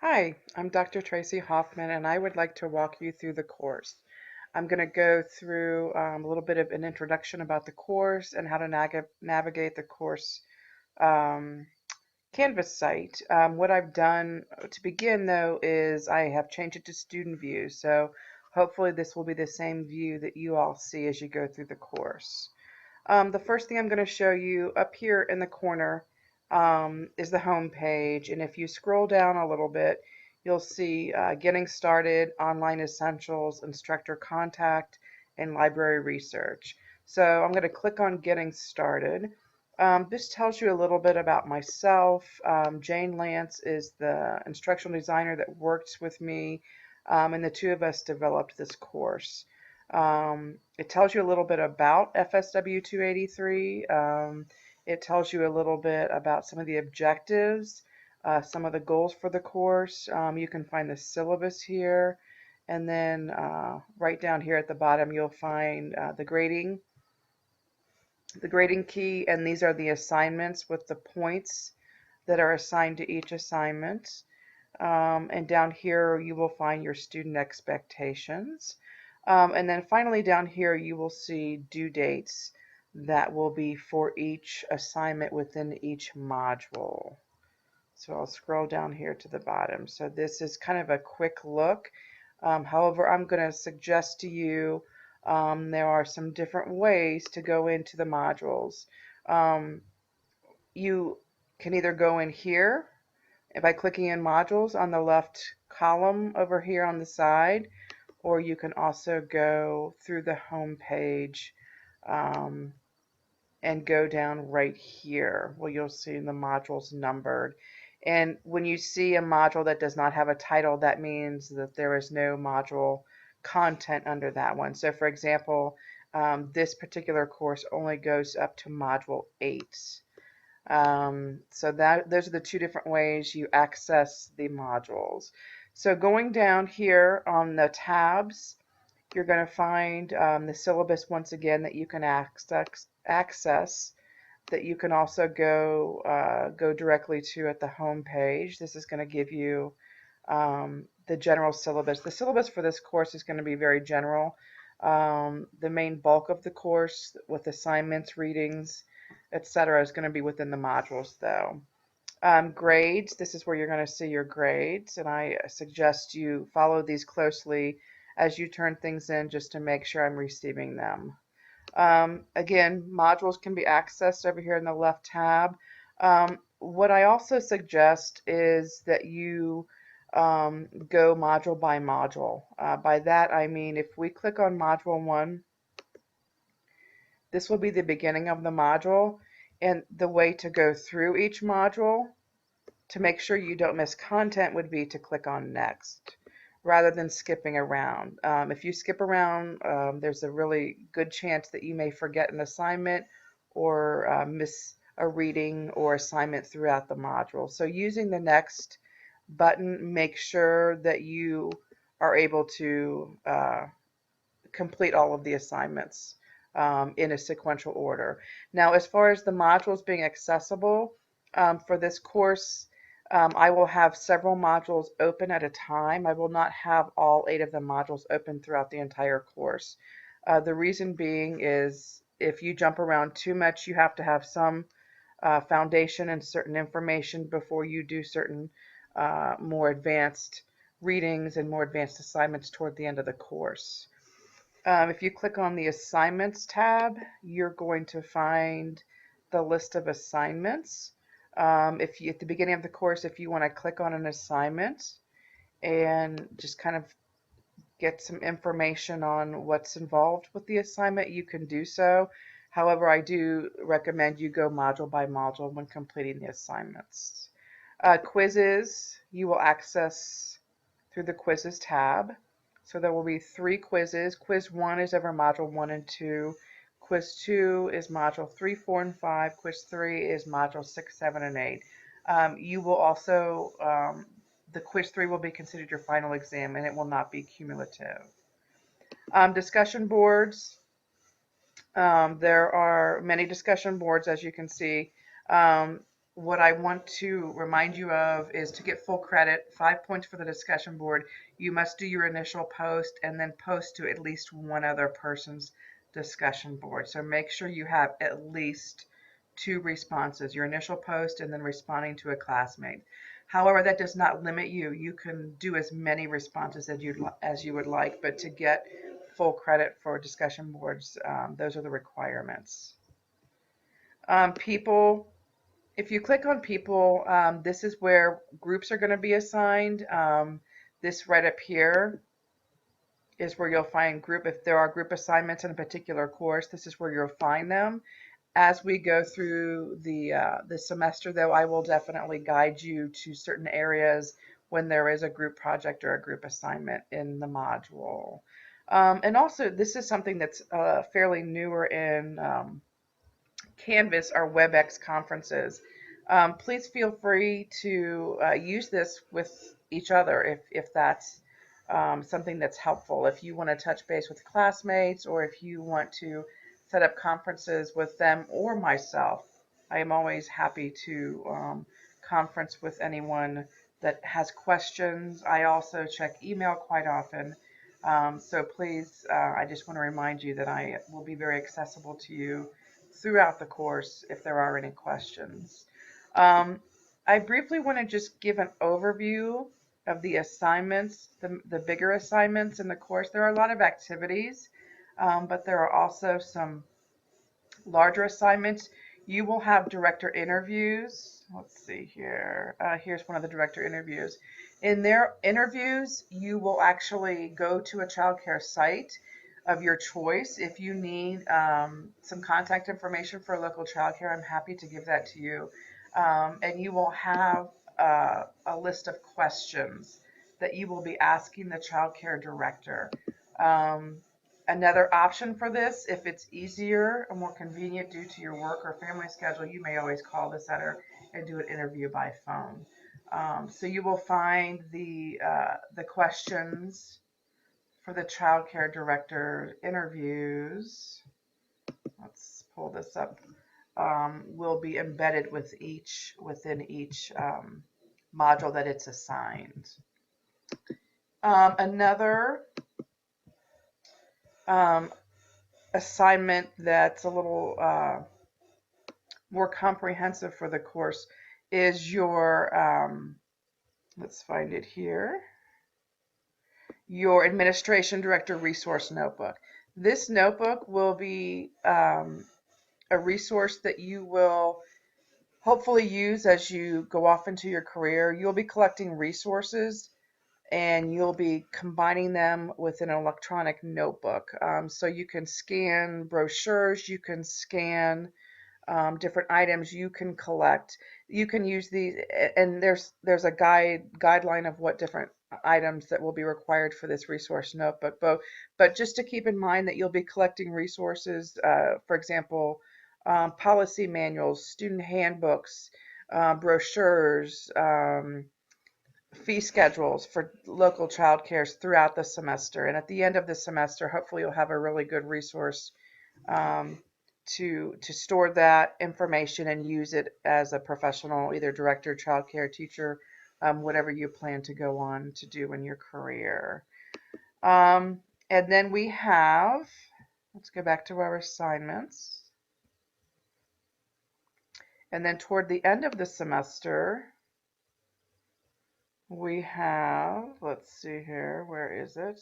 Hi, I'm Dr. Tracy Hoffman, and I would like to walk you through the course. I'm going to go through a little bit of an introduction about the course and how to navigate the course um, Canvas site. What I've done to begin, though, is I have changed it to student view. So hopefully this will be the same view that you all see as you go through the course. The first thing I'm going to show you up here in the corner is the home page. And if you scroll down a little bit, you'll see Getting Started, Online Essentials, Instructor Contact, and Library Research. So I'm going to click on Getting Started. This tells you a little bit about myself. Jane Lance is the instructional designer that works with me, and the two of us developed this course. It tells you a little bit about FSW 283. It tells you a little bit about some of the objectives, some of the goals for the course. You can find the syllabus here. And then right down here at the bottom, you'll find the grading key, and these are the assignments with the points that are assigned to each assignment. And down here, you will find your student expectations. And then finally down here, you will see due dates that will be for each assignment within each module. So I'll scroll down here to the bottom. So this is kind of a quick look. However, I'm going to suggest to you there are some different ways to go into the modules. Um, you can either go in here by clicking in modules on the left column over here on the side, or you can also go through the home page um, and go down right here where you'll see the modules numbered. And when you see a module that does not have a title, that means that there is no module content under that one. So for example, this particular course only goes up to module 8. So those are the two different ways you access the modules. So going down here on the tabs, you're going to find the syllabus once again that you can access, that you can also go directly to at the home page. This is going to give you the general syllabus. The syllabus for this course is going to be very general. The main bulk of the course with assignments, readings, etc. is going to be within the modules though. Grades, this is where you're going to see your grades, and I suggest you follow these closely as you turn things in just to make sure I'm receiving them. Again, modules can be accessed over here in the left tab. What I also suggest is that you go module by module. By that I mean if we click on module 1, this will be the beginning of the module, and the way to go through each module to make sure you don't miss content would be to click on next rather than skipping around. If you skip around, there's a really good chance that you may forget an assignment or miss a reading or assignment throughout the module. So using the next button, make sure that you are able to complete all of the assignments in a sequential order. Now, as far as the modules being accessible for this course, I will have several modules open at a time. I will not have all 8 of the modules open throughout the entire course. The reason being is if you jump around too much, you have to have some foundation and certain information before you do certain more advanced readings and more advanced assignments toward the end of the course. If you click on the Assignments tab, you're going to find the list of assignments. If you, at the beginning of the course, if you want to click on an assignment and just kind of get some information on what's involved with the assignment, you can do so. However, I do recommend you go module by module when completing the assignments. Quizzes, you will access through the Quizzes tab. So there will be 3 quizzes. Quiz 1 is over module 1 and 2. Quiz 2 is module 3, 4, and 5. Quiz 3 is module 6, 7, and 8. You will also, the quiz 3 will be considered your final exam, and it will not be cumulative. Discussion boards. There are many discussion boards, as you can see. what I want to remind you of is to get full credit, 5 points for the discussion board. You must do your initial post and then post to at least one other person's discussion board. So make sure you have at least two responses, your initial post and then responding to a classmate. However, that does not limit you. You can do as many responses as you would like, but to get full credit for discussion boards, those are the requirements. People, if you click on people, this is where groups are going to be assigned. This right up here is where you'll find group. If there are group assignments in a particular course, this is where you'll find them. As we go through the semester, though, I will definitely guide you to certain areas when there is a group project or a group assignment in the module. And also, this is something that's fairly newer in Canvas, are WebEx conferences. Please feel free to use this with each other if that's something that's helpful. If you want to touch base with classmates or if you want to set up conferences with them or myself, I am always happy to conference with anyone that has questions. I also check email quite often. So please, I just want to remind you that I will be very accessible to you throughout the course if there are any questions. I briefly want to just give an overview of the assignments, the bigger assignments in the course. There are a lot of activities, but there are also some larger assignments. You will have director interviews. Let's see here. Here's one of the director interviews. In their interviews, you will actually go to a childcare site of your choice. If you need some contact information for a local childcare, I'm happy to give that to you. And you will have a list of questions that you will be asking the childcare director. Um, Another option for this, if it's easier or more convenient due to your work or family schedule, you may always call the center and do an interview by phone. So you will find the questions for the child care director interviews. Let's pull this up. Will be embedded within each module that it's assigned. Another assignment that's a little more comprehensive for the course is your, let's find it here, your Administration Director Resource Notebook. This notebook will be a resource that you will hopefully use as you go off into your career. You'll be collecting resources and you'll be combining them with an electronic notebook. So you can scan brochures, you can scan different items you can collect. You can use these, and there's a guideline of what different items that will be required for this resource notebook. But just to keep in mind that you'll be collecting resources, for example, policy manuals, student handbooks, brochures, fee schedules for local child cares throughout the semester. And at the end of the semester, hopefully you'll have a really good resource to store that information and use it as a professional, either director, child care, teacher, whatever you plan to go on to do in your career. And then we have, let's go back to our assignments. And then toward the end of the semester, we have, let's see here, where is it?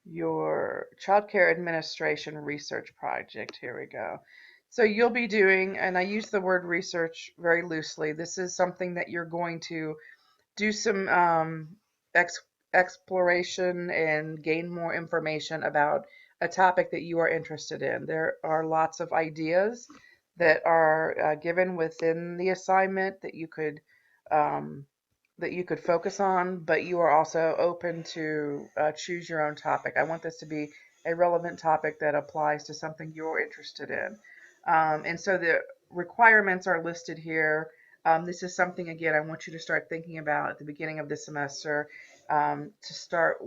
Your child care administration research project. Here we go. So you'll be doing, and I use the word research very loosely, this is something that you're going to do some exploration and gain more information about a topic that you are interested in. There are lots of ideas that are given within the assignment um, that you could focus on, but you are also open to choose your own topic. I want this to be a relevant topic that applies to something you're interested in. And so the requirements are listed here. This is something, again, I want you to start thinking about at the beginning of the semester. to start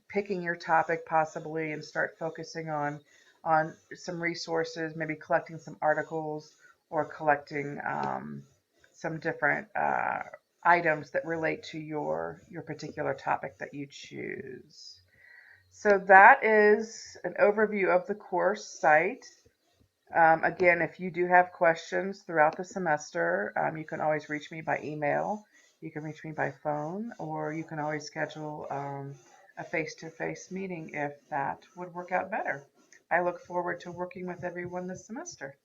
picking your topic possibly and start focusing on some resources, maybe collecting some articles or collecting some different items that relate to your particular topic that you choose. So that is an overview of the course site. Again, if you do have questions throughout the semester, you can always reach me by email. You can reach me by phone, or you can always schedule a face-to-face meeting if that would work out better. I look forward to working with everyone this semester.